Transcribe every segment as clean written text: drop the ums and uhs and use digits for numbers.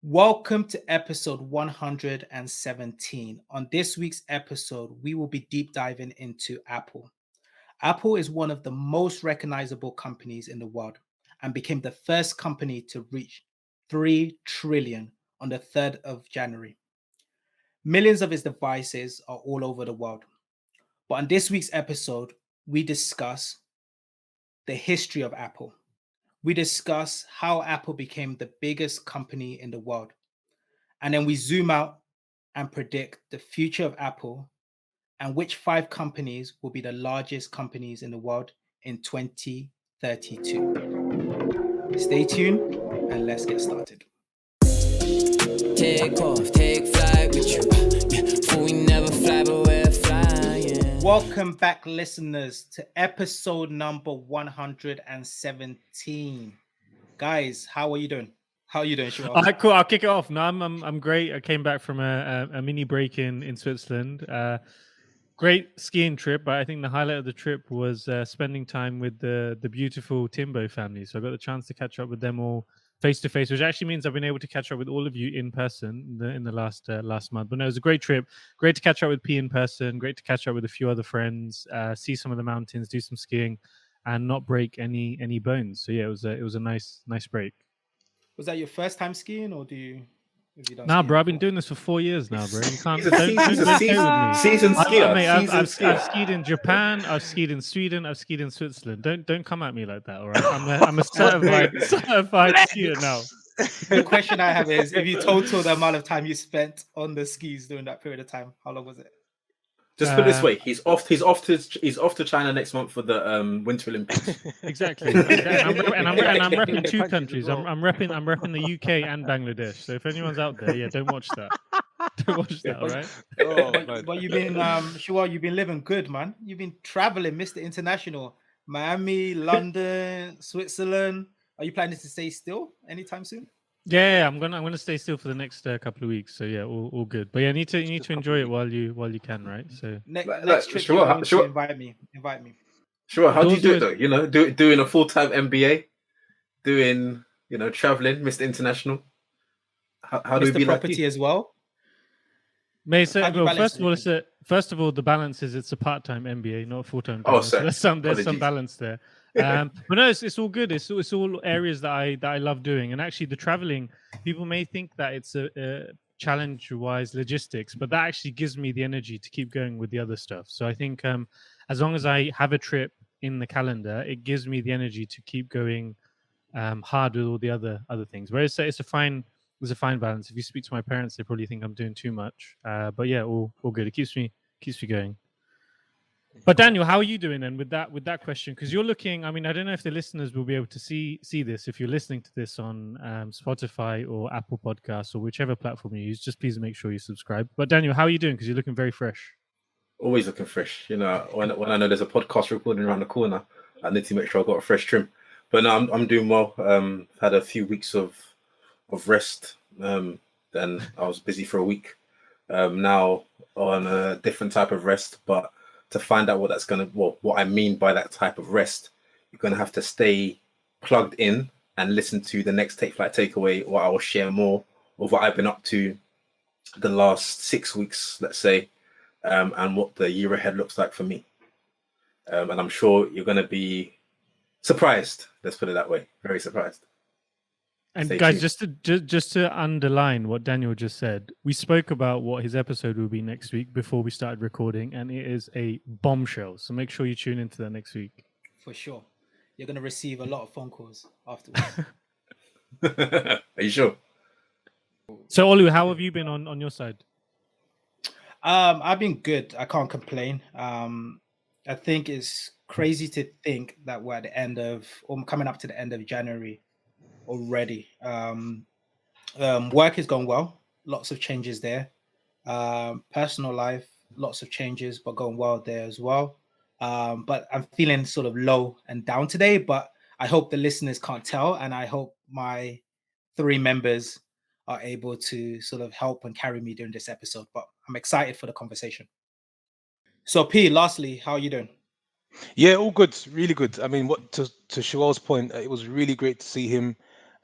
Welcome to episode 117. On this week's episode, we will be deep diving into Apple. Apple is one of the most recognizable companies in the world and became the first company to reach 3 trillion on the 3rd of January. Millions of its devices are all over the world. But on this week's episode, we discuss the history of Apple. We discuss how Apple became the biggest company in the world. And then we zoom out and predict the future of Apple and which 5 companies will be the largest companies in the world in 2032. Stay tuned and let's get started. Take off, take flight with you. For we never fly, but we're flying. Welcome back, listeners, to episode number 117. Guys, how are you doing? How are you doing, Shiva? All right, cool. I'll kick it off. No, I'm great. I came back from a mini break in Switzerland. Great skiing trip, but I think the highlight of the trip was spending time with the beautiful Timbo family. So I got the chance to catch up with them all face to face, which actually means I've been able to catch up with all of you in person in the last month. But no, it was a great trip. Great to catch up with P in person. Great to catch up with a few other friends, see some of the mountains, do some skiing, and not break any bones. So yeah, it was a nice break. Was that your first time skiing, or have you done Nah, skiing bro, I've been before? doing this for 4 years now, bro. You can't He's a don't seasoned play with me. skier. Mate, I've Seasoned skier. skied in Japan, I've skied in Sweden, I've skied in Switzerland. Don't come at me like that, all right? I'm a certified skier now. The question I have is, if you total the amount of time you spent on the skis during that period of time, how long was it? Just put it this way: he's off to China next month for the Winter Olympics. Exactly. And I'm repping two countries. I'm repping the UK and Bangladesh. So if anyone's out there, yeah, don't watch that. Don't watch that, all right? But you've been Shua, you've been living good, man. You've been traveling, Mr. International, Miami, London, Switzerland. Are you planning to stay still anytime soon? Yeah, I'm gonna stay still for the next couple of weeks. So yeah, all good. But yeah, you need to enjoy it while you can, right? So Next trip, Shua, you're going to Shua. invite me. Sure. How do you do it Those though? You know, doing a full-time MBA, doing traveling, Mr. International. How do we Mr. be like Property you? as well. May say, How do you well, balance first of all, the balance is it's a part-time MBA, not a full-time. Oh, So sorry. there's some Apologies. balance there. But no, it's all good. It's all areas that I love doing. And actually, the traveling, people may think that it's a challenge-wise logistics, but that actually gives me the energy to keep going with the other stuff. So I think as long as I have a trip in the calendar, it gives me the energy to keep going hard with all the other things. Whereas it's a fine balance. If you speak to my parents, they probably think I'm doing too much. But yeah, all good. It keeps me going. But Daniel, how are you doing then with that question? Because you're looking. I mean, I don't know if the listeners will be able to see this if you're listening to this on Spotify or Apple Podcasts or whichever platform you use. Just please make sure you subscribe. But Daniel, how are you doing? Because you're looking very fresh. Always looking fresh. When I know there's a podcast recording around the corner, I need to make sure I've got a fresh trim. But no, I'm doing well. Had a few weeks of rest. Then I was busy for a week. Now on a different type of rest, but to find out what I mean by that type of rest, you're gonna have to stay plugged in and listen to the next Take Flight Takeaway, or I will share more of what I've been up to the last 6 weeks, let's say, and what the year ahead looks like for me. And I'm sure you're gonna be surprised. Let's put it that way. Very surprised. And Stay guys, tuned. just to underline what Daniel just said, we spoke about what his episode will be next week before we started recording, and it is a bombshell. So make sure you tune into that next week. For sure. You're going to receive a lot of phone calls afterwards. Are you sure? So Olu, how have you been on your side? I've been good. I can't complain. I think it's crazy to think that we're at the end of, or coming up to the end of January already. Work is going well. Lots of changes there. Personal life, lots of changes, but going well there as well. But I'm feeling sort of low and down today, but I hope the listeners can't tell. And I hope my 3 members are able to sort of help and carry me during this episode. But I'm excited for the conversation. So P, lastly, how are you doing? Yeah, all good, really good. I mean, what to Shual's point, it was really great to see him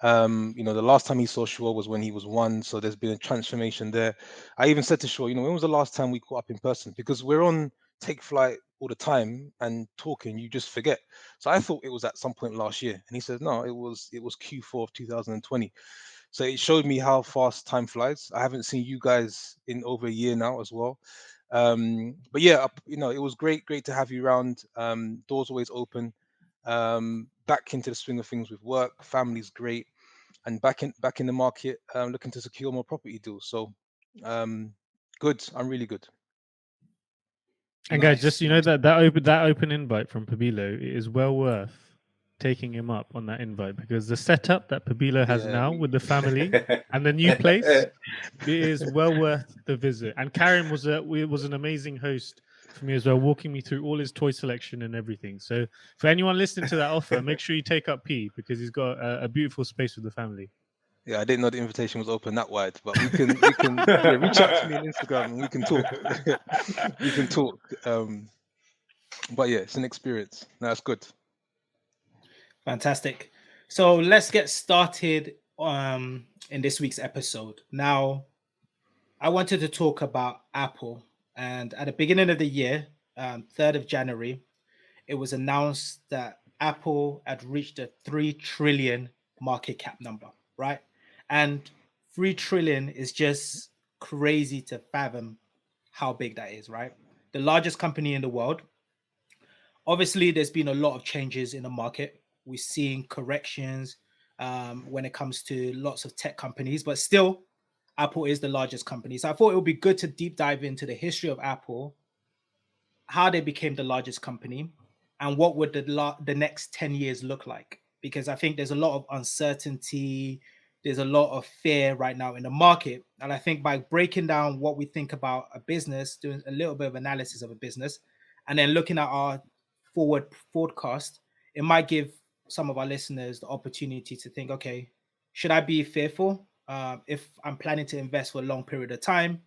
The last time he saw Shaw was when he was 1, so there's been a transformation there. I even said to Shaw, when was the last time we caught up in person? Because we're on Take Flight all the time and talking, you just forget. So I thought it was at some point last year, and he said no, it was Q4 of 2020. So it showed me how fast time flies. I haven't seen you guys in over a year now as well. But yeah, it was great to have you around. Doors always open. Back into the swing of things with work, family's great, and back in the market, looking to secure more property deals. So good. I'm really good. And guys, Nice, just nice. that open invite from Pabilo, it is well worth taking him up on that invite, because the setup that Pabilo has Yeah, now with the family and the new place, it is well worth the visit. And Karim was an amazing host for me as well, walking me through all his toy selection and everything. So for anyone listening to that offer, make sure you take up P, because he's got a beautiful space with the family. Yeah, I didn't know the invitation was open that wide, but we can reach out to me on Instagram and we can talk. We can talk. But yeah, it's an experience. No, that's good. Fantastic. So let's get started in this week's episode. Now, I wanted to talk about Apple, and at the beginning of the year, 3rd of January, it was announced that Apple had reached a 3 trillion market cap number, right? And 3 trillion is just crazy to fathom how big that is, right? The largest company in the world. Obviously, there's been a lot of changes in the market. We're seeing corrections when it comes to lots of tech companies, but still, Apple is the largest company. So I thought it would be good to deep dive into the history of Apple, how they became the largest company, and what would the next 10 years look like. Because I think there's a lot of uncertainty, there's a lot of fear right now in the market. And I think by breaking down what we think about a business, doing a little bit of analysis of a business, and then looking at our forward forecast, it might give some of our listeners the opportunity to think, okay, should I be fearful? If I'm planning to invest for a long period of time,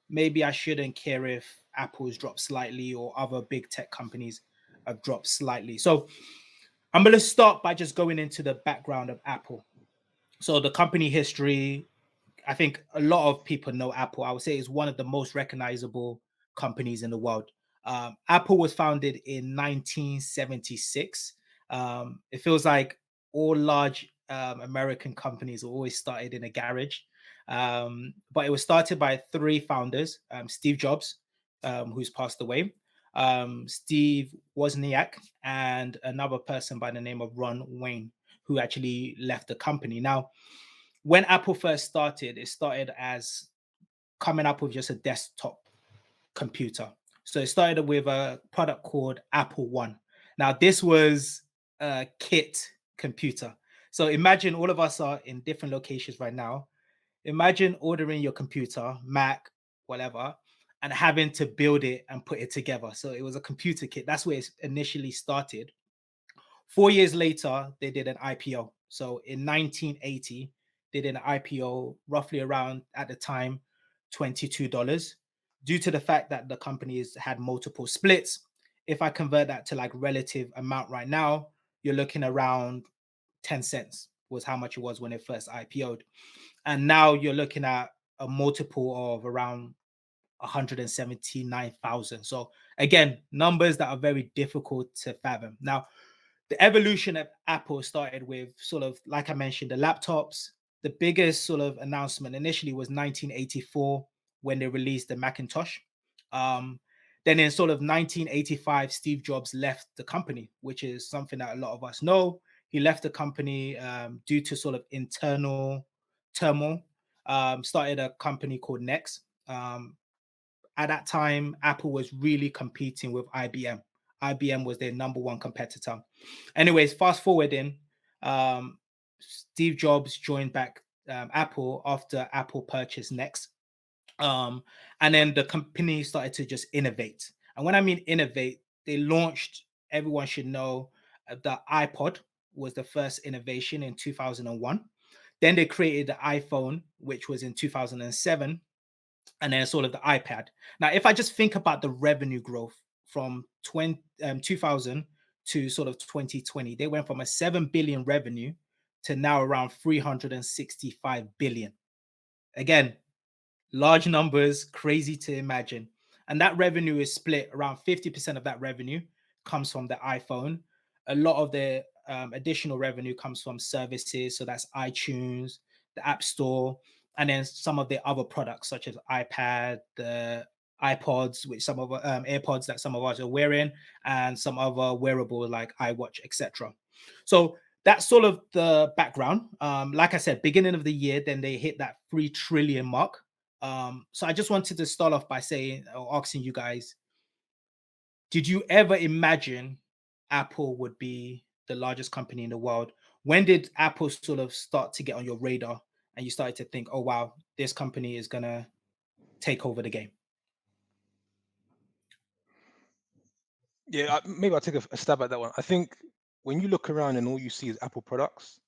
maybe I shouldn't care if Apple's dropped slightly or other big tech companies have dropped slightly. So I'm going to start by just going into the background of Apple. So the company history, I think a lot of people know Apple. I would say is one of the most recognizable companies in the world. Apple was founded in 1976. It feels like all large American companies always started in a garage. But it was started by 3 founders, Steve Jobs, who's passed away, Steve Wozniak, and another person by the name of Ron Wayne, who actually left the company. Now, when Apple first started, it started as coming up with just a desktop computer. So it started with a product called Apple One. Now, this was a kit computer. So imagine all of us are in different locations right now. Imagine ordering your computer, Mac, whatever, and having to build it and put it together. So it was a computer kit. That's where it initially started. 4 years later, they did an IPO. So in 1980, they did an IPO roughly around at the time $22. Due to the fact that the companies had multiple splits, if I convert that to like relative amount right now, you're looking around 10 cents was how much it was when it first IPO'd. And now you're looking at a multiple of around 179,000. So again, numbers that are very difficult to fathom. Now, the evolution of Apple started with sort of, like I mentioned, the laptops. The biggest sort of announcement initially was 1984 when they released the Macintosh. Then in sort of 1985, Steve Jobs left the company, which is something that a lot of us know. He left the company due to sort of internal turmoil. Started a company called Next. At that time, Apple was really competing with IBM. IBM was their number 1 competitor. Anyways, fast forwarding, Steve Jobs joined back Apple after Apple purchased Next. And then the company started to just innovate. And when I mean innovate, they launched, everyone should know, the iPod was the first innovation in 2001. Then they created the iPhone, which was in 2007. And then sort of the iPad. Now, if I just think about the revenue growth from 2000 to sort of 2020, they went from a 7 billion revenue to now around 365 billion. Again, large numbers, crazy to imagine. And that revenue is split around 50% of that revenue comes from the iPhone. A lot of the additional revenue comes from services. So that's iTunes, the App Store, and then some of the other products such as iPad, the iPods, which some of AirPods that some of us are wearing, and some other wearable like iWatch, etc. So that's sort of the background. Like I said, beginning of the year, then they hit that 3 trillion mark. So I just wanted to start off by saying or asking you guys, did you ever imagine Apple would be the largest company in the world? When did Apple sort of start to get on your radar and you started to think, oh, wow, this company is going to take over the game? Yeah, maybe I'll take a stab at that one. I think when you look around and all you see is Apple products,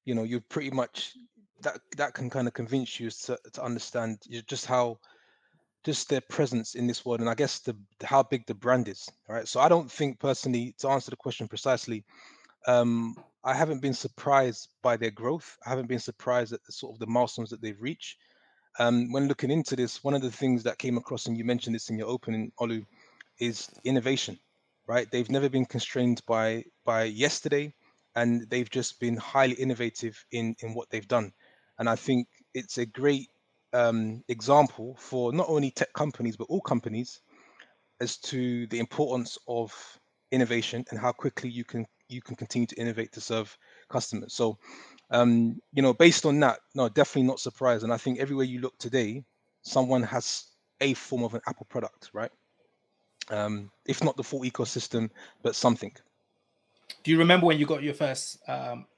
you know, you're pretty much that can kind of convince you to understand just how just their presence in this world, and I guess how big the brand is. Right. So I don't think personally, to answer the question precisely, I haven't been surprised by their growth. I haven't been surprised at the sort of the milestones that they've reached. When looking into this, one of the things that came across, and you mentioned this in your opening, Olu, is innovation. Right? They've never been constrained by yesterday, and they've just been highly innovative in what they've done. And I think it's a great example for not only tech companies but all companies as to the importance of innovation and how quickly you can continue to innovate to serve customers. So you know, based on that, no, definitely not surprised. And I think everywhere you look today, someone has a form of an Apple product, right? If not the full ecosystem, but something. Do you remember when you got your first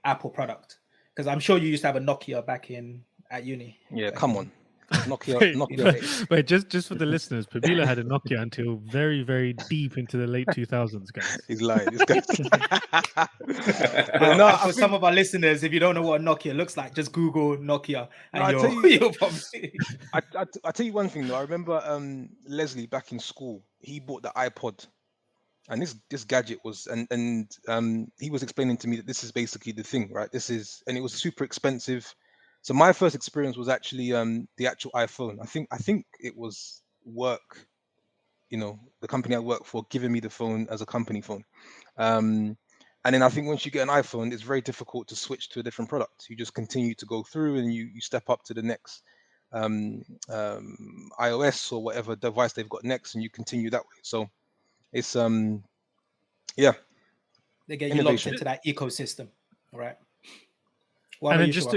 Apple product? Because I'm sure you used to have a Nokia back at uni. Yeah, come on. Nokia. Wait, just for the listeners, Pabila had a Nokia until very, very deep into the late 2000s, guys. He's lying. This guy. But no, for some of our listeners, if you don't know what a Nokia looks like, just Google Nokia and you'll probably. I tell you one thing though. I remember Leslie back in school. He bought the iPod, and this gadget was, and he was explaining to me that this is basically the thing, right? And it was super expensive. So my first experience was actually the actual iPhone. I think it was work, you know, the company I work for giving me the phone as a company phone. And then I think once you get an iPhone, it's very difficult to switch to a different product. You just continue to go through and you step up to the next iOS or whatever device they've got next, and you continue that way. So it's yeah. They get you locked into that ecosystem, right? What and then just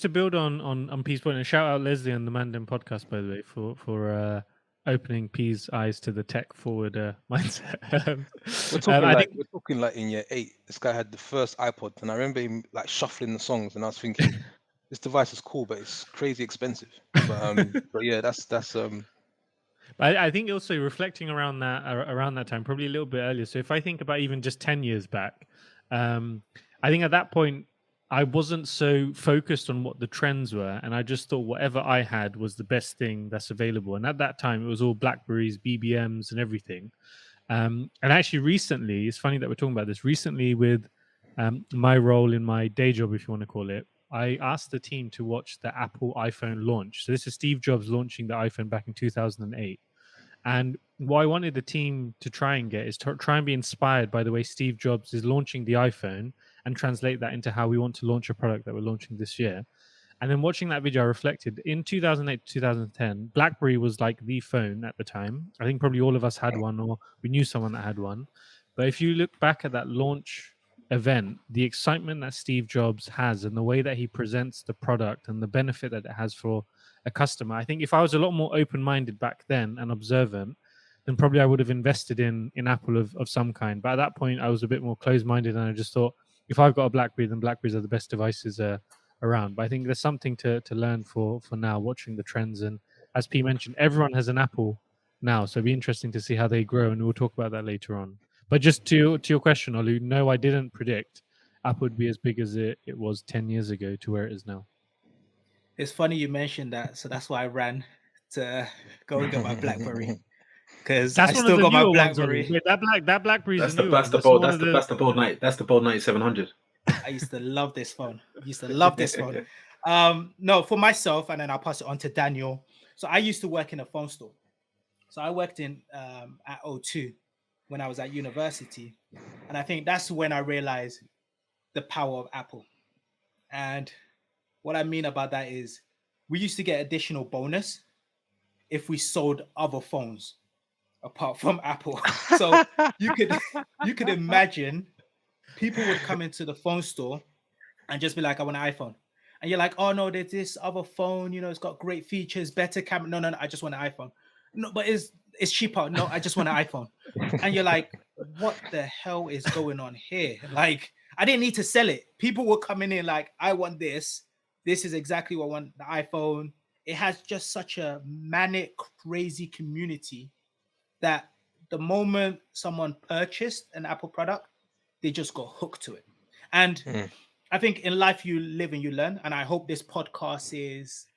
to build on P's point, and shout out Leslie on the Mandan podcast, by the way, for opening P's eyes to the tech forward mindset. We're talking like in year 8. This guy had the first iPod, and I remember him like shuffling the songs, and I was thinking, this device is cool, but it's crazy expensive. But yeah, that's. I think also reflecting around that time, probably a little bit earlier. So if I think about even just 10 years back, I think at that point, I wasn't so focused on what the trends were, and I just thought whatever I had was the best thing that's available. And at that time, it was all Blackberries, BBMs, and everything. And actually, recently, it's funny that we're talking about this. Recently, with my role in my day job, if you want to call it, I asked the team to watch the Apple iPhone launch. So this is Steve Jobs launching the iPhone back in 2008. And what I wanted the team to try and get is to try and be inspired by the way Steve Jobs is launching the iPhone and translate that into how we want to launch a product that we're launching this year. And then watching that video, I reflected in 2008 to 2010, BlackBerry was like the phone at the time. I think probably all of us had one, or we knew someone that had one. But if you look back at that launch event, the excitement that Steve Jobs has and the way that he presents the product and the benefit that it has for a customer, I think if I was a lot more open-minded back then and observant, then probably I would have invested in Apple of some kind. But at that point, I was a bit more closed-minded, and I just thought, if I've got a BlackBerry, then BlackBerries are the best devices around. But I think there's something to learn for now, watching the trends. And as P mentioned, everyone has an Apple now, so it'd be interesting to see how they grow, and we'll talk about that later on. But just to your question, Olu, no, I didn't predict Apple would be as big as it was 10 years ago to where it is now. It's funny you mentioned that, so that's why I ran to go and get my BlackBerry. Because I still got my BlackBerry. Wait, that BlackBerry is the Bold 9700. I used to love this phone. Used to love this phone. No, for myself, and then I'll pass it on to Daniel. So I used to work in a phone store. So I worked in at O2 when I was at university, and I think that's when I realized the power of Apple. And what I mean about that is we used to get additional bonus if we sold other phones apart from Apple. So you could imagine people would come into the phone store and just be like, I want an iPhone. And you're like, oh no, there's this other phone, it's got great features, better camera. No, I just want an iPhone. No, but it's cheaper. No, I just want an iPhone. And you're like, what the hell is going on here? Like, I didn't need to sell it. People were coming in like, I want this. This is exactly what I want, the iPhone. It has just such a manic, crazy community that the moment someone purchased an Apple product, they just got hooked to it. And I think in life you live and you learn. And I hope this podcast is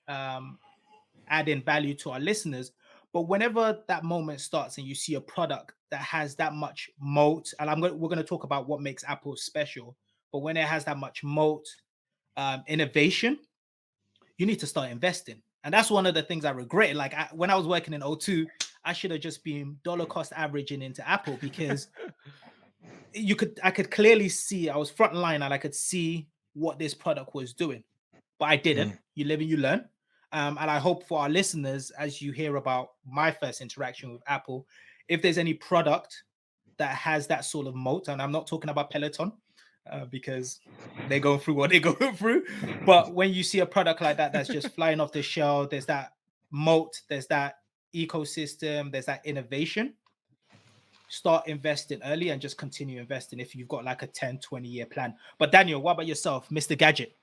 adding value to our listeners. But whenever that moment starts and you see a product that has that much moat, and we're going to talk about what makes Apple special, but when it has that much moat, innovation, you need to start investing. And that's one of the things I regret. Like when I was working in O2, I should have just been dollar cost averaging into Apple, because I could clearly see, I was front line and I could see what this product was doing, but I didn't. You live and you learn. And I hope for our listeners, as you hear about my first interaction with Apple, if there's any product that has that sort of moat, and I'm not talking about Peloton because they're going through what they're going through, but when you see a product like that that's just flying off the shelf, there's that moat, there's that ecosystem, there's that innovation, start investing early and just continue investing if you've got like a 10-20 year plan. But Daniel, what about yourself, Mr. Gadget?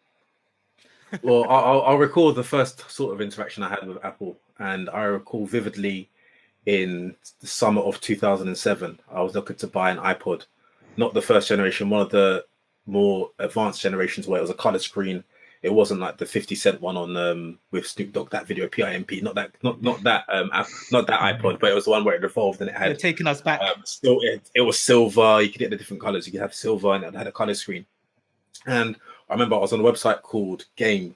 Well, I'll recall the first sort of interaction I had with Apple, and I recall vividly in the summer of 2007, I was looking to buy an iPod, not the first generation, one of the more advanced generations where it was a color screen. It wasn't like the 50 Cent one on with Snoop Dogg, that video PIMP, not that iPod, but it was the one where it evolved and it had. You're taking us back. Still, it was silver. You could get the different colors. You could have silver, and it had a color screen. And I remember I was on a website called Game,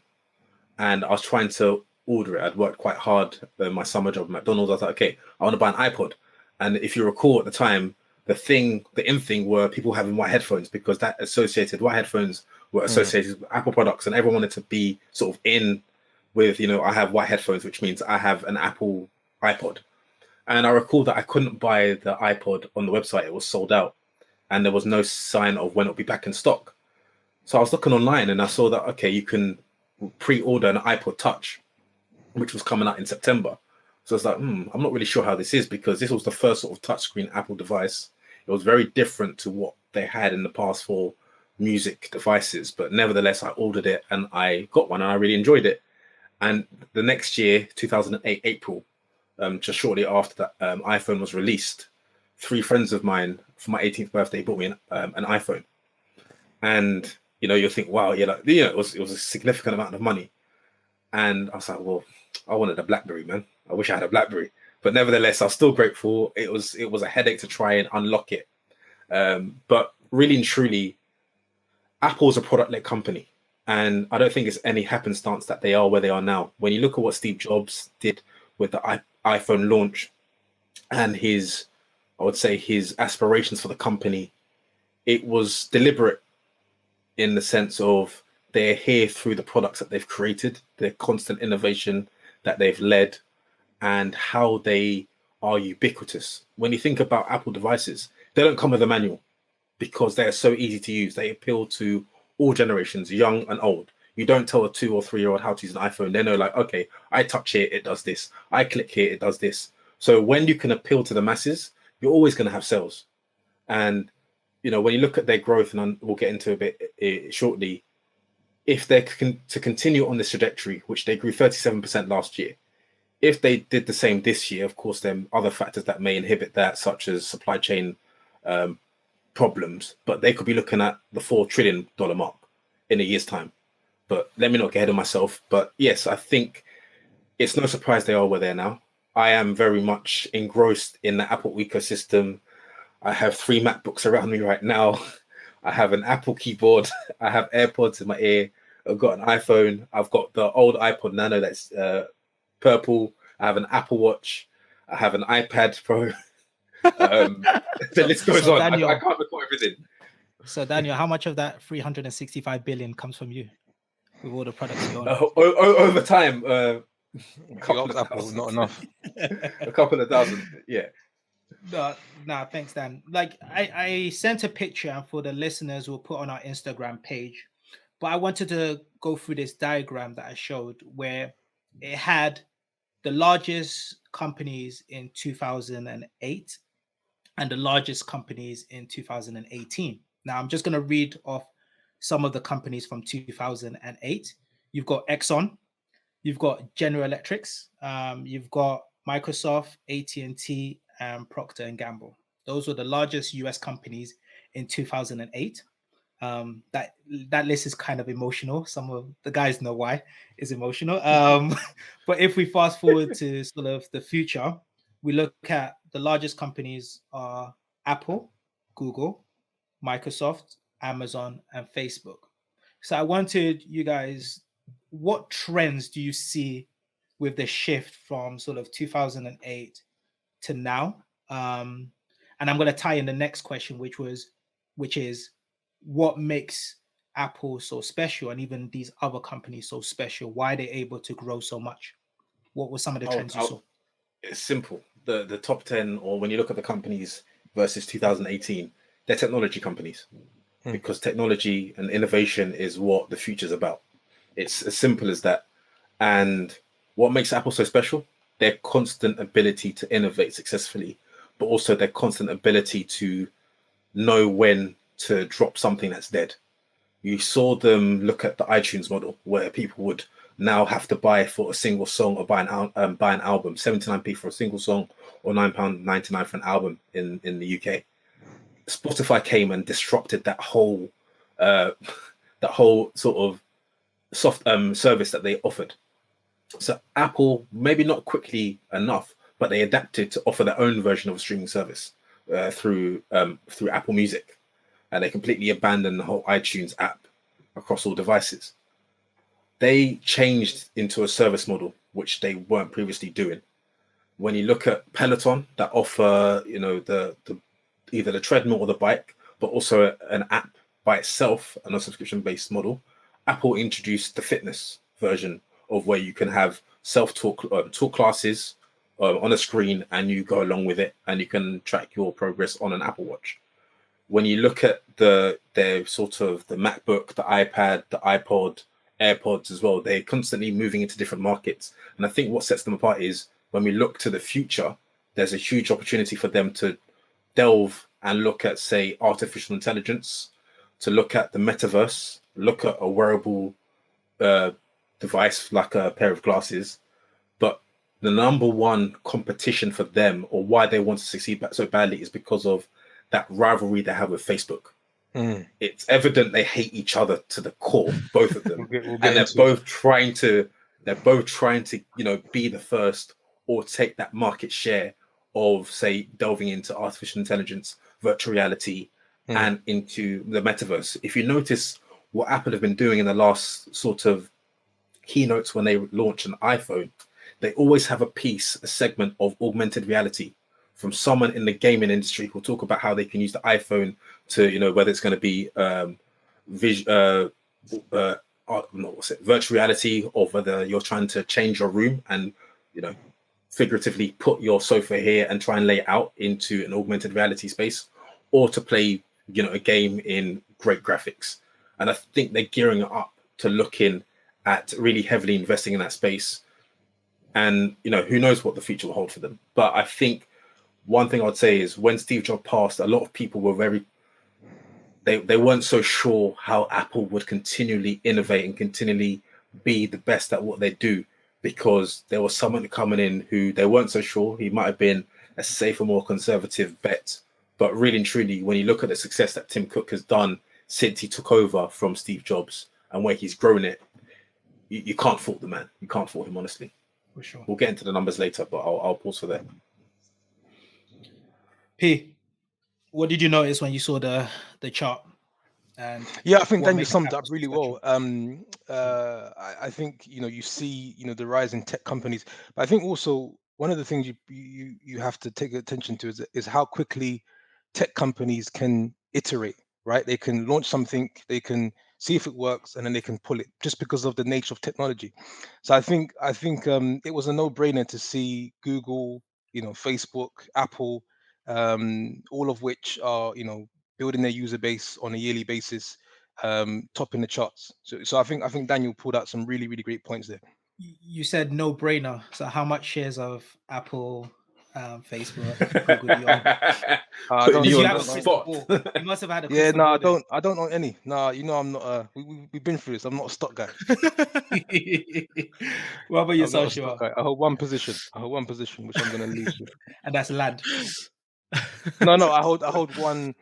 and I was trying to order it. I'd worked quite hard in my summer job at McDonald's. I was like, okay, I want to buy an iPod. And if you recall at the time, the in thing were people having white headphones, because white headphones were associated with Apple products, and everyone wanted to be sort of in with, I have white headphones, which means I have an Apple iPod. And I recall that I couldn't buy the iPod on the website. It was sold out, and there was no sign of when it'll be back in stock. So I was looking online and I saw that, okay, you can pre-order an iPod Touch, which was coming out in September. So I was like, I'm not really sure how this is, because this was the first sort of touchscreen Apple device. It was very different to what they had in the past for music devices, but nevertheless, I ordered it and I got one and I really enjoyed it. And the next year, 2008, April, just shortly after that iPhone was released, 3 friends of mine for my 18th birthday bought me an iPhone. And you'll think, wow, it was a significant amount of money. And I was like, well, I wanted a BlackBerry, man. I wish I had a BlackBerry. But nevertheless, I was still grateful. It was a headache to try and unlock it. But really and truly, Apple's a product-led company. And I don't think it's any happenstance that they are where they are now. When you look at what Steve Jobs did with the iPhone launch and his aspirations for the company, it was deliberate in the sense of they're here through the products that they've created, their constant innovation that they've led, and how they are ubiquitous. When you think about Apple devices, they don't come with a manual because they're so easy to use. They appeal to all generations, young and old. You don't tell a 2 or 3 year old how to use an iPhone. They know, like, okay, I touch here, it does this. I click here, it does this. So when you can appeal to the masses, you're always going to have sales. And when you look at their growth, and we'll get into a bit shortly, if they're to continue on this trajectory, which they grew 37% last year, if they did the same this year, of course, there are other factors that may inhibit that, such as supply chain problems, but they could be looking at the $4 trillion mark in a year's time. But let me not get ahead of myself. But yes, I think it's no surprise they are where they're now. I am very much engrossed in the Apple ecosystem. I have 3 MacBooks around me right now. I have an Apple keyboard. I have AirPods in my ear. I've got an iPhone. I've got the old iPod Nano that's purple. I have an Apple Watch. I have an iPad Pro. The list goes so on. Daniel, I can't record everything. So Daniel, how much of that 365 billion comes from you with all the products you own? Over time, a If couple you of ask Apple, thousand. not enough. A couple of thousand. Yeah. No, thanks, Dan. Like I sent a picture, and for the listeners, we'll put on our Instagram page. But I wanted to go through this diagram that I showed where it had the largest companies in 2008 and the largest companies in 2018. Now, I'm just going to read off some of the companies from 2008. You've got Exxon, you've got General Electrics, you've got Microsoft, AT&T, and Procter and Gamble. Those were the largest US companies in 2008. That list is kind of emotional. Some of the guys know why it's emotional. But if we fast forward to sort of the future, we look at the largest companies are Apple, Google, Microsoft, Amazon, and Facebook. So I wanted you guys, what trends do you see with the shift from sort of 2008 to now? And I'm going to tie in the next question, which is what makes Apple so special and even these other companies so special? Why are they able to grow so much? What were some of the trends you saw? It's simple. The top 10, or when you look at the companies versus 2018, they're technology companies because technology and innovation is what the future's about. It's as simple as that. And what makes Apple so special? Their constant ability to innovate successfully, but also their constant ability to know when to drop something that's dead. You saw them look at the iTunes model where people would now have to buy for a single song or buy an album, 79p for a single song or £9.99 for an album in the UK. Spotify came and disrupted that whole sort of soft service that they offered. So Apple, maybe not quickly enough, but they adapted to offer their own version of a streaming service through Apple Music, and they completely abandoned the whole iTunes app across all devices. They changed into a service model which they weren't previously doing. When you look at Peloton, that offer the either the treadmill or the bike, but also an app by itself and a subscription-based model, Apple introduced the fitness version of where you can have self-talk talk classes on a screen, and you go along with it, and you can track your progress on an Apple Watch. When you look at their sort of the MacBook, the iPad, the iPod, AirPods as well, they're constantly moving into different markets. And I think what sets them apart is when we look to the future, there's a huge opportunity for them to delve and look at, say, artificial intelligence, to look at the metaverse, look at a wearable device like a pair of glasses. But the number one competition for them, or why they want to succeed so badly, is because of that rivalry they have with Facebook. It's evident they hate each other to the core, both of them. We'll And they're both trying to be the first or take that market share of, say, delving into artificial intelligence, virtual reality, and into the metaverse. If you notice what Apple have been doing in the last sort of keynotes when they launch an iPhone, they always have a segment of augmented reality from someone in the gaming industry who'll talk about how they can use the iPhone to, whether it's going to be virtual reality, or whether you're trying to change your room and, figuratively put your sofa here and try and lay it out into an augmented reality space, or to play, a game in great graphics. And I think they're gearing up to looking at really heavily investing in that space. And, who knows what the future will hold for them. But I think one thing I'd say is when Steve Jobs passed, a lot of people were they weren't so sure how Apple would continually innovate and continually be the best at what they do, because there was someone coming in who they weren't so sure. He might have been a safer, more conservative bet. But really and truly, when you look at the success that Tim Cook has done since he took over from Steve Jobs and where he's grown it, you can't fault the man. You can't fault him, honestly. For sure. We'll get into the numbers later, but I'll pause for that. P, what did you notice when you saw the chart? And Yeah, I think what Daniel makes summed it Apple up so really special? well. I think you see the rise in tech companies, but I think also one of the things you have to take attention to is how quickly tech companies can iterate. Right, they can launch something, they can see if it works, and then they can pull it just because of the nature of technology. So I think it was a no-brainer to see Google, Facebook, Apple, all of which are building their user base on a yearly basis, topping the charts. So I think Daniel pulled out some really really great points there. You said no brainer. So how much shares of Apple, Facebook, Google do you own? I Putting don't Because you you on I have the a don't know. crystal spot. ball. You must have had a Yeah, crystal no, I ball there. don't. I don't own any. No, I'm not. We've been through this. I'm not a stock guy. What about I'm not yourself, a stock Shua? guy. I hold one position. I hold one position, which I'm going to leave soon. And that's land. No. I hold one.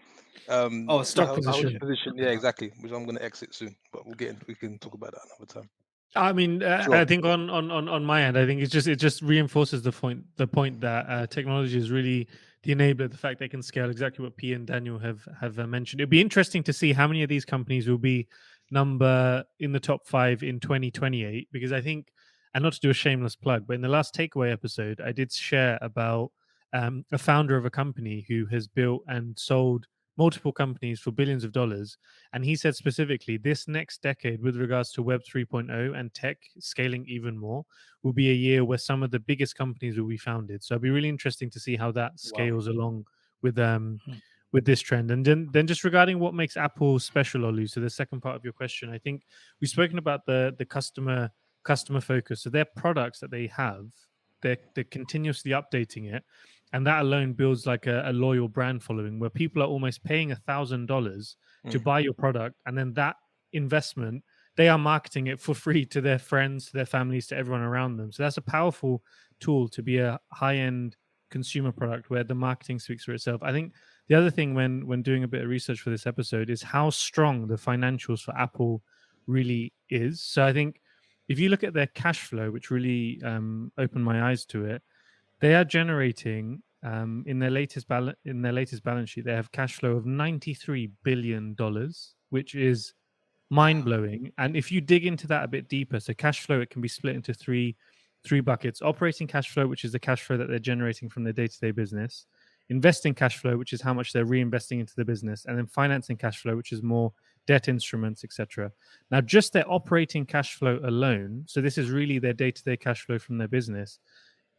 Oh, I Stock stock. hold a position. Okay. position. Yeah, Okay. exactly. Which I'm going to exit soon. But we can talk about that another time. I mean, Sure. I think on my end, I think it just reinforces the point that technology is really the enabler. The fact they can scale, exactly what P and Daniel have mentioned. It'd be interesting to see how many of these companies will be number in the top 5 in 2028. Because I think, and not to do a shameless plug, but in the last takeaway episode, I did share about a founder of a company who has built and sold multiple companies for billions of dollars, and he said specifically this next decade, with regards to Web 3.0 and tech scaling even more, will be a year where some of the biggest companies will be founded. So it'll be really interesting to see how that Wow. scales along with Hmm. with this trend. And then just regarding what makes Apple special, Olu, so the second part of your question, I think we've spoken about the customer focus. So their products that they have, they're continuously updating it, and that alone builds like a loyal brand following where people are almost paying $1,000 to Mm. buy your product, and then that investment, they are marketing it for free to their friends, to their families, to everyone around them. So that's a powerful tool to be a high-end consumer product where the marketing speaks for itself. I think the other thing when doing a bit of research for this episode is how strong the financials for Apple really is. So I think if you look at their cash flow, which really opened my eyes to it, they are generating in their latest balance sheet, they have cash flow of $93 billion, which is mind Wow. blowing. And if you dig into that a bit deeper, so cash flow, it can be split into three buckets: operating cash flow, which is the cash flow that they're generating from their day-to-day business; investing cash flow, which is how much they're reinvesting into the business; and then financing cash flow, which is more debt instruments, etc. Now, just their operating cash flow alone, so this is really their day-to-day cash flow from their business,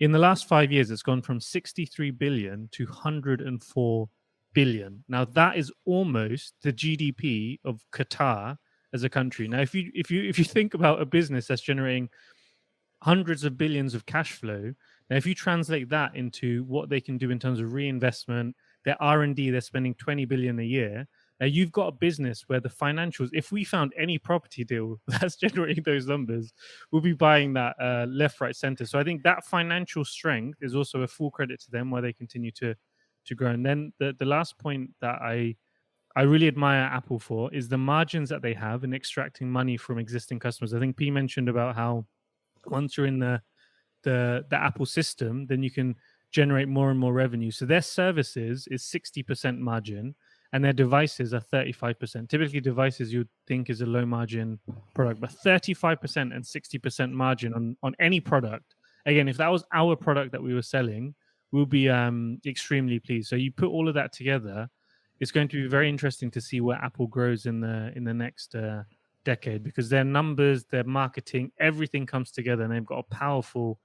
in the last 5 years, it's gone from 63 billion to 104 billion. Now that is almost the GDP of Qatar as a country. Now, if you think about a business that's generating hundreds of billions of cash flow, now if you translate that into what they can do in terms of reinvestment, their R&D, they're spending 20 billion a year. Now you've got a business where the financials, if we found any property deal that's generating those numbers, we'll be buying that left, right, center. So I think that financial strength is also a full credit to them where they continue to grow. And then the last point that I really admire Apple for is the margins that they have in extracting money from existing customers. I think P mentioned about how once you're in the Apple system, then you can generate more and more revenue. So their services is 60% margin, and their devices are 35%. Typically, devices you'd think is a low margin product, but 35% and 60% margin on any product. Again, if that was our product that we were selling, we'll be extremely pleased. So you put all of that together, it's going to be very interesting to see where Apple grows in the next decade, because their numbers, their marketing, everything comes together, and they've got a powerful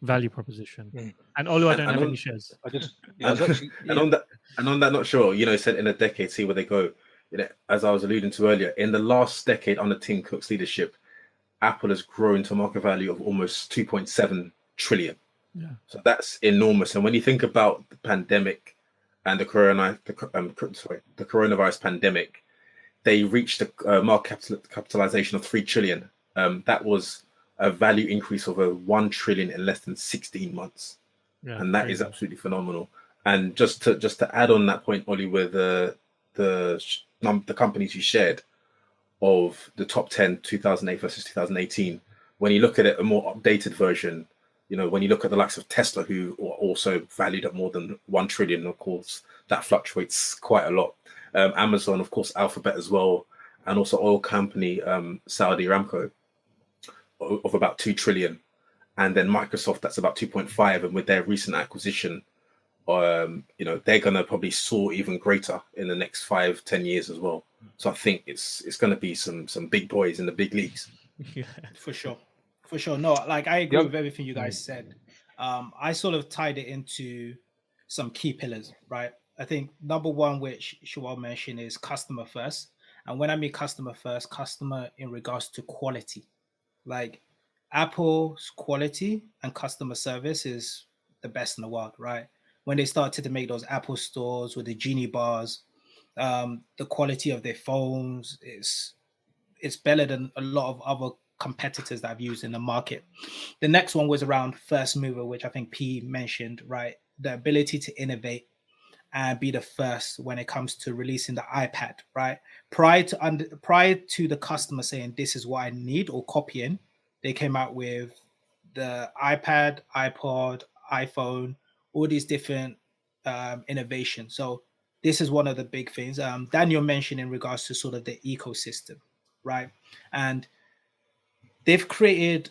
value proposition. Mm. And Olu, I And, don't and have on any shares. I just I and, was actually and on that not sure, said in a decade, see where they go. As I was alluding to earlier, in the last decade under Tim Cook's leadership, Apple has grown to a market value of almost 2.7 trillion. Yeah. So that's enormous. And when you think about the pandemic and the coronavirus pandemic, they reached a market capitalization of 3 trillion. That was a value increase of 1 trillion in less than 16 months. Yeah, And that is crazy. absolutely phenomenal. And just to add on that point, Ollie, with the companies you shared of the top 10 2008 versus 2018, when you look at it, a more updated version, when you look at the likes of Tesla, who are also valued at more than 1 trillion, of course, that fluctuates quite a lot. Amazon, of course, Alphabet as well, and also oil company Saudi Aramco of about 2 trillion, and then Microsoft that's about 2.5, and with their recent acquisition, they're gonna probably soar even greater in the next 5-10 years as well. So I think it's gonna be some big boys in the big leagues. Yeah. For sure. No, like I agree Yep. with everything you guys said. I sort of tied it into some key pillars, right? I think number one, which Shawal mentioned, is customer first. And when I mean customer first, customer in regards to quality. Like Apple's quality and customer service is the best in the world, right? When they started to make those Apple stores with the Genie bars, the quality of their phones is it's better than a lot of other competitors that I've used in the market. The next one was around first mover, which I think P mentioned, right? The ability to innovate and be the first when it comes to releasing the iPad, right? Prior to the customer saying this is what I need or copying, they came out with the iPad, iPod, iPhone, all these different innovations. So this is one of the big things. Daniel mentioned in regards to sort of the ecosystem, right? And they've created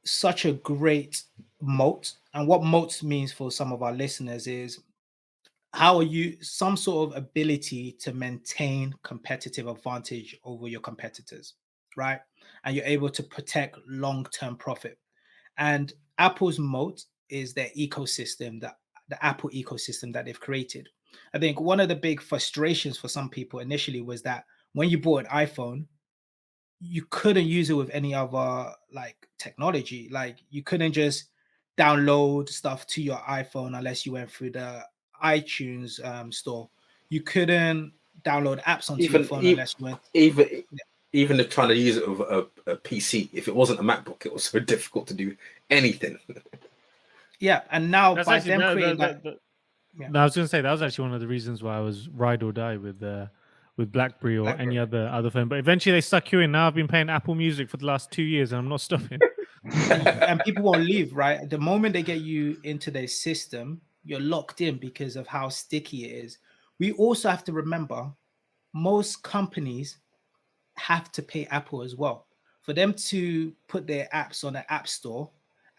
such a great moat. And what moat means for some of our listeners is how are you some sort of ability to maintain competitive advantage over your competitors, right? And you're able to protect long-term profit. And Apple's moat is their ecosystem, that the Apple ecosystem that they've created. I think one of the big frustrations for some people initially was that when you bought an iPhone, you couldn't use it with any other like technology. Like you couldn't just download stuff to your iPhone unless you went through the iTunes store. You couldn't download apps onto your Even phone e- unless you went. even even if trying to use it with a PC, if it wasn't a MacBook, it was so difficult to do anything. Yeah, and now That's by actually them creating that, yeah. no, I was going to say that was actually one of the reasons why I was ride or die with BlackBerry or any other phone. But eventually they stuck you in. Now I've been playing Apple Music for the last 2 years and I'm not stopping. And people won't leave, right? The moment they get you into their system, you're locked in because of how sticky it is. We also have to remember most companies have to pay Apple as well. For them to put their apps on the App Store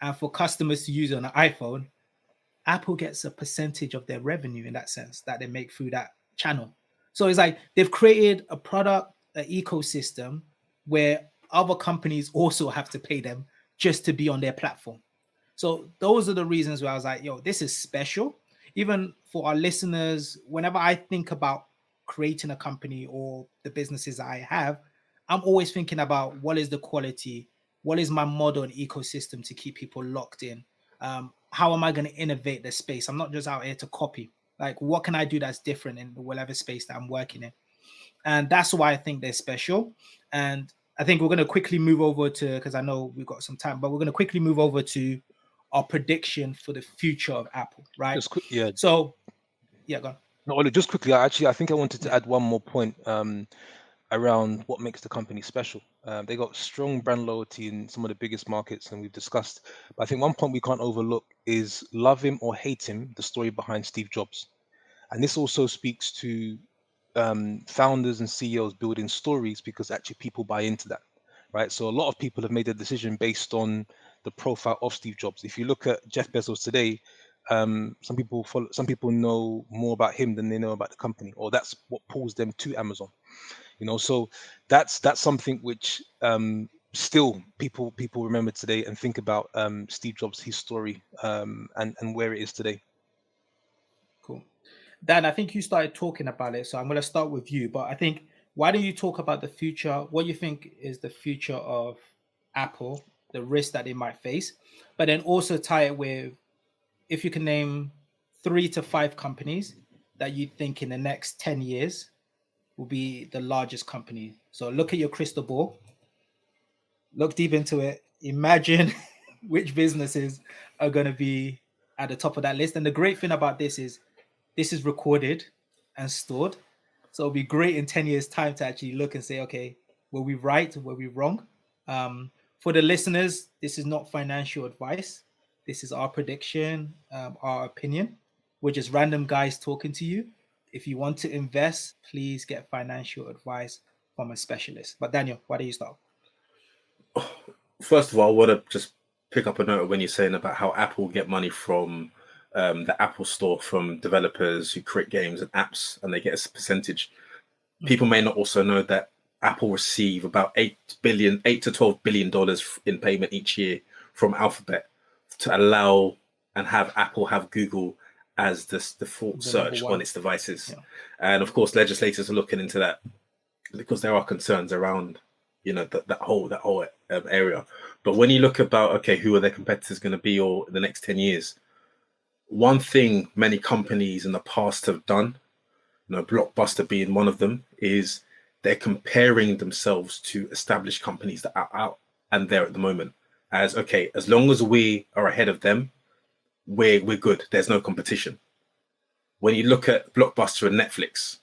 and for customers to use it on an iPhone, Apple gets a percentage of their revenue in that sense that they make through that channel. So it's like they've created a product, an ecosystem where other companies also have to pay them just to be on their platform. So those are the reasons where I was like, yo, this is special. Even for our listeners, whenever I think about creating a company or the businesses I have, I'm always thinking about what is the quality, what is my model and ecosystem to keep people locked in. How am I going to innovate the space? I'm not just out here to copy. Like, what can I do that's different in whatever space that I'm working in? And that's why I think they're special. And I think we're going to quickly move over to, because I know we've got some time, but we're going to quickly move over to our prediction for the future of Apple, right? Just quick, yeah. So, yeah, go on. No, Olu, just quickly. I think I wanted to Yeah. add one more point around what makes the company special. They got strong brand loyalty in some of the biggest markets, and we've discussed. But I think one point we can't overlook is love him or hate him, the story behind Steve Jobs, and this also speaks to founders and CEOs building stories because actually people buy into that, right? So a lot of people have made a decision based on the profile of Steve Jobs. If you look at Jeff Bezos today, some people know more about him than they know about the company, or that's what pulls them to Amazon. So that's something which still people remember today and think about Steve Jobs, his story, and where it is today. Cool. Dan, I think you started talking about it, so I'm going to start with you. But I think, why don't you talk about the future? What you think is the future of Apple, the risk that they might face, but then also tie it with, if you can name 3 to 5 companies that you think in the next 10 years will be the largest company. So look at your crystal ball, look deep into it, imagine which businesses are going to be at the top of that list. And the great thing about this is recorded and stored. So it'll be great in 10 years' time to actually look and say, okay, were we right? Were we wrong? For the listeners, this is not financial advice. This is our prediction, our opinion. We're just random guys talking to you. If you want to invest, please get financial advice from a specialist. But Daniel, why don't you start? First of all, I want to just pick up a note when you're saying about how Apple get money from the Apple Store from developers who create games and apps, and they get a percentage. People may not also know that Apple receive about $8 to $12 billion in payment each year from Alphabet to allow and have Apple have Google as the default search on its devices. Yeah. And of course, legislators are looking into that because there are concerns around, that whole area. But when you look about, okay, who are their competitors going to be or in the next 10 years? One thing many companies in the past have done, Blockbuster being one of them, is they're comparing themselves to established companies that are out and there at the moment. As, okay, as long as we are ahead of them, we're good. There's no competition. When you look at Blockbuster and Netflix,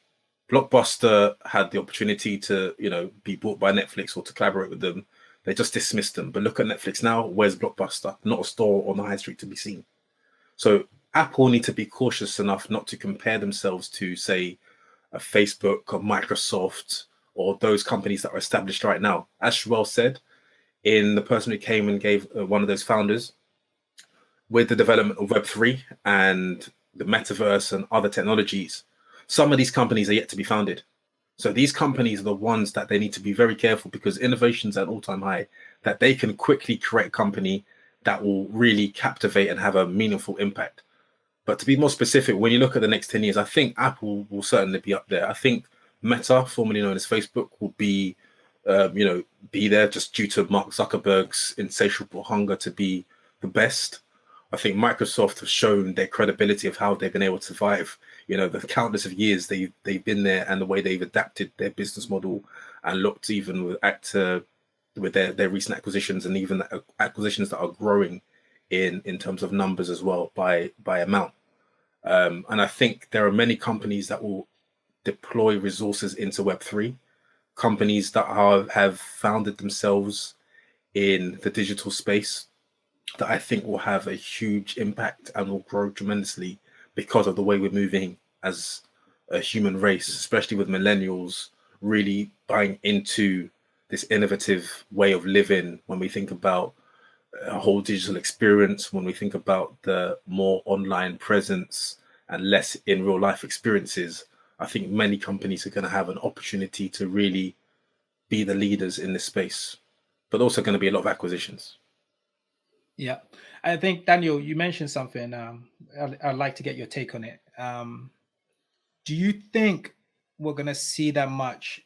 Blockbuster had the opportunity to, be bought by Netflix or to collaborate with them. They just dismissed them. But look at Netflix now. Where's Blockbuster? Not a store on the high street to be seen. So Apple need to be cautious enough not to compare themselves to, say, a Facebook or Microsoft or those companies that are established right now. As Sherelle said, in the person who came and gave one of those founders, with the development of Web3 and the metaverse and other technologies, some of these companies are yet to be founded. So these companies are the ones that they need to be very careful, because innovation's at an all-time high, that they can quickly create a company that will really captivate and have a meaningful impact. But to be more specific, when you look at the next 10 years, I think Apple will certainly be up there. I think Meta, formerly known as Facebook, will be there just due to Mark Zuckerberg's insatiable hunger to be the best. I think Microsoft have shown their credibility of how they've been able to survive, the countless of years they've been there, and the way they've adapted their business model and looked even with their recent acquisitions, and even acquisitions that are growing in terms of numbers as well by amount. And I think there are many companies that will deploy resources into Web3, companies that have founded themselves in the digital space, that I think will have a huge impact and will grow tremendously because of the way we're moving as a human race, especially with millennials really buying into this innovative way of living. When we think about a whole digital experience, when we think about the more online presence and less in real life experiences, I think many companies are going to have an opportunity to really be the leaders in this space, but also going to be a lot of acquisitions. Yeah, I think, Daniel, you mentioned something. I'd like to get your take on it. Do you think we're going to see that much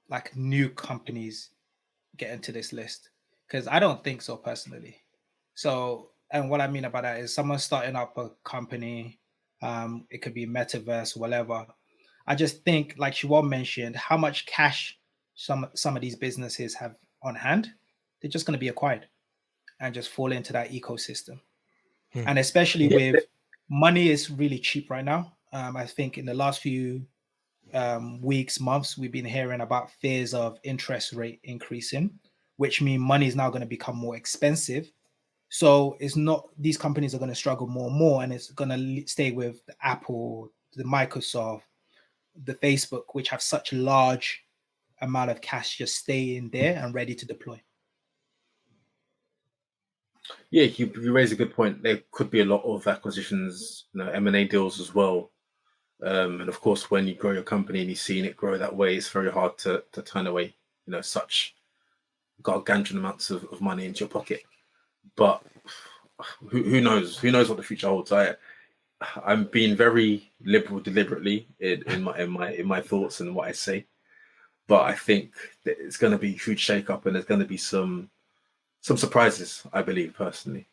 like new companies get into this list? Because I don't think so personally. So, and what I mean about that is someone starting up a company, it could be metaverse, whatever. I just think, like Siobhan mentioned, how much cash some of these businesses have on hand, they're just going to be acquired and just fall into that ecosystem. And especially with money is really cheap right now. I think in the last few weeks, months, we've been hearing about fears of interest rate increasing, which means money is now going to become more expensive. So it's not, these companies are going to struggle more and more, and it's going to stay with the Apple, the Microsoft, the Facebook, which have such large amount of cash just staying there and ready to deploy. Yeah, you raise a good point. There could be a lot of acquisitions, M&A deals as well. And of course, when you grow your company and you've seen it grow that way, it's very hard to turn away, such gargantuan amounts of money into your pocket. But who knows? Who knows what the future holds? I'm being very liberal deliberately in my thoughts and what I say. But I think that it's going to be a huge shake-up, and there's going to be some surprises, I believe, personally.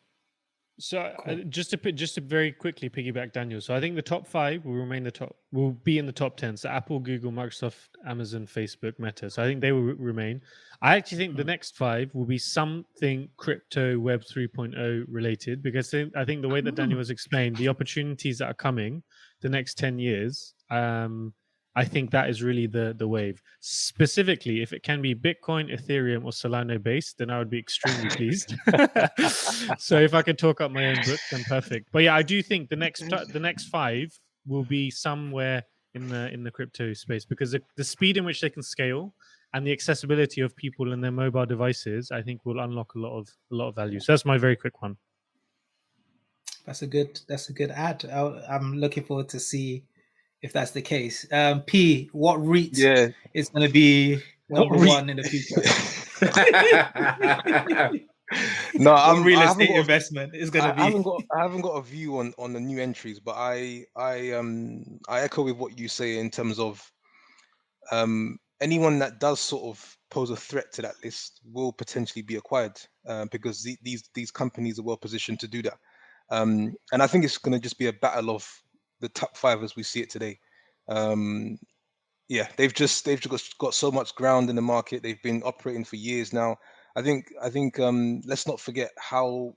So just to very quickly piggyback Daniel. So I think the top 5 will be in the top 10. So Apple, Google, Microsoft, Amazon, Facebook, Meta. So I think they will remain. I actually think the next 5 will be something crypto Web 3.0 related, because I think the way that Daniel has explained the opportunities that are coming the next 10 years, I think that is really the wave. Specifically, if it can be Bitcoin, Ethereum, or Solana based, then I would be extremely pleased. So if I could talk up my own book, then perfect. But yeah, I do think the next 5 will be somewhere in the crypto space, because the speed in which they can scale and the accessibility of people and their mobile devices, I think, will unlock a lot of value. So that's my very quick one. That's a good ad. I'm looking forward to see if that's the case. P, what REIT is going to be number one in the future? No, what real estate investment is going to be? I haven't got a view on the new entries, but I echo with what you say in terms of anyone that does sort of pose a threat to that list will potentially be acquired, because these companies are well positioned to do that. And I think it's going to just be a battle of the top 5 as we see it today. Yeah, they've just got so much ground in the market. They've been operating for years now. I think let's not forget how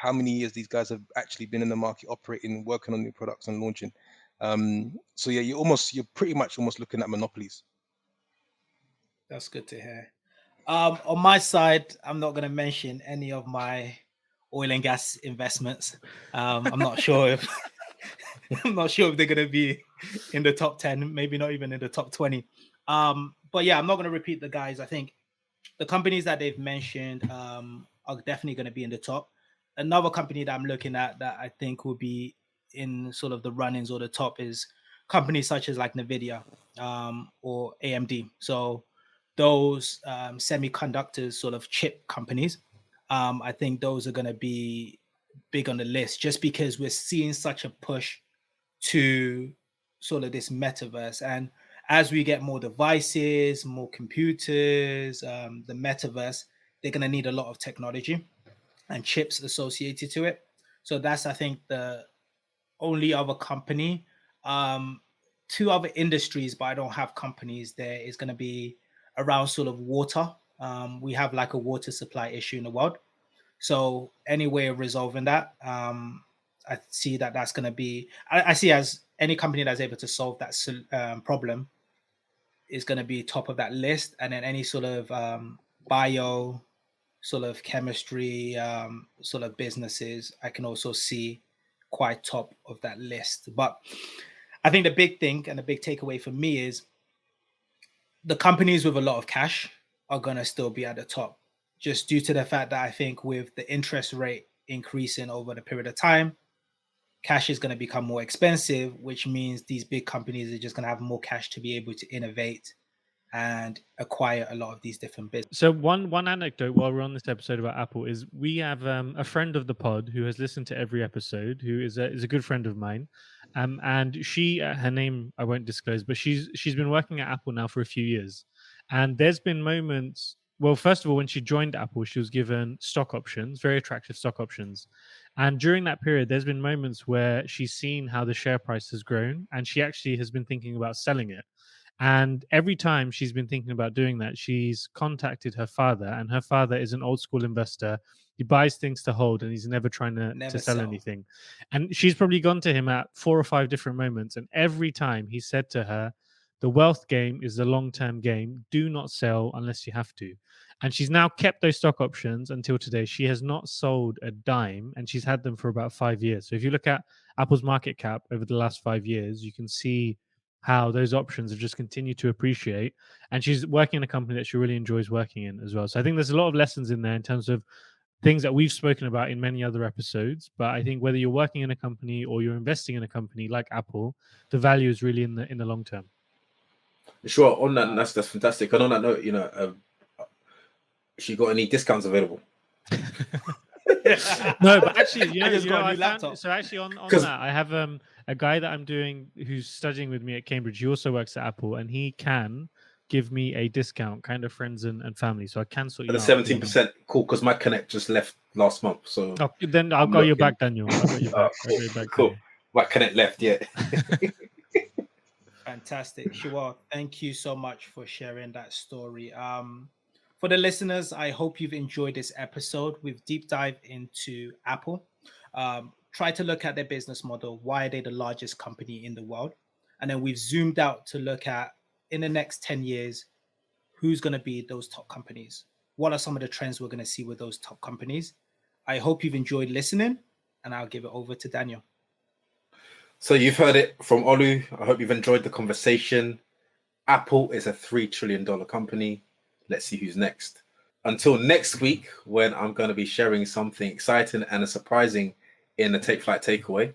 many years these guys have actually been in the market, operating, working on new products and launching. So yeah, you're pretty much almost looking at monopolies. That's good to hear. On my side, I'm not going to mention any of my oil and gas investments. I'm not sure if they're going to be in the top 10, maybe not even in the top 20. But yeah, I'm not going to repeat the guys. I think the companies that they've mentioned are definitely going to be in the top. Another company that I'm looking at that I think will be in sort of the run-ins or the top is companies such as like NVIDIA or AMD. So those semiconductors sort of chip companies, I think those are going to be big on the list, just because we're seeing such a push to sort of this metaverse. And as we get more devices, more computers, the metaverse, they're going to need a lot of technology and chips associated to it. So that's, I think, the only other company. 2 other industries, but I don't have companies there, is going to be around sort of water. We have like a water supply issue in the world. So any way of resolving that, I see that's going to be, I see as any company that's able to solve that problem is going to be top of that list. And then any sort of bio, sort of chemistry, sort of businesses, I can also see quite top of that list. But I think the big thing and the big takeaway for me is the companies with a lot of cash are going to still be at the top, just due to the fact that I think with the interest rate increasing over the period of time, cash is going to become more expensive, which means these big companies are just going to have more cash to be able to innovate and acquire a lot of these different businesses. So one anecdote while we're on this episode about Apple is we have a friend of the pod who has listened to every episode, who is a good friend of mine, and she, her name I won't disclose, but she's been working at Apple now for a few years, and there's been moments. Well, first of all, when she joined Apple, she was given stock options, very attractive stock options. And during that period, there's been moments where she's seen how the share price has grown, and she actually has been thinking about selling it. And every time she's been thinking about doing that, she's contacted her father, and her father is an old school investor. He buys things to hold, and he's never trying to sell anything. And she's probably gone to him at 4 or 5 different moments. And every time he said to her, the wealth game is the long-term game. Do not sell unless you have to. And she's now kept those stock options until today. She has not sold a dime, and she's had them for about 5 years. So if you look at Apple's market cap over the last 5 years, you can see how those options have just continued to appreciate. And she's working in a company that she really enjoys working in as well. So I think there's a lot of lessons in there in terms of things that we've spoken about in many other episodes. But I think whether you're working in a company or you're investing in a company like Apple, the value is really in the long term. Sure. On that, that's fantastic. And on that note, she got any discounts available? No, but actually, got a new laptop. So actually, on that, I have a guy that I'm doing who's studying with me at Cambridge. He also works at Apple, and he can give me a discount, kind of friends and family. So I can sort you out. 17%, cool. Because my Connect just left last month, so then I'll go your back, Daniel. I'll go your back. Cool. My Connect left, yeah. Fantastic, Shuwa. Thank you so much for sharing that story. For the listeners, I hope you've enjoyed this episode. We've deep dived into Apple. Try to look at their business model. Why are they the largest company in the world? And then we've zoomed out to look at, in the next 10 years, who's going to be those top companies? What are some of the trends we're going to see with those top companies? I hope you've enjoyed listening, and I'll give it over to Daniel. So you've heard it from Olu. I hope you've enjoyed the conversation. Apple is a $3 trillion company. Let's see who's next. Until next week, when I'm going to be sharing something exciting and surprising in the Take Flight Takeaway,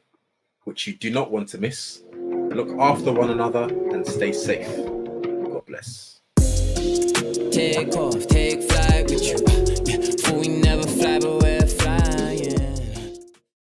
which you do not want to miss. Look after one another and stay safe. God bless. Take off, take flight with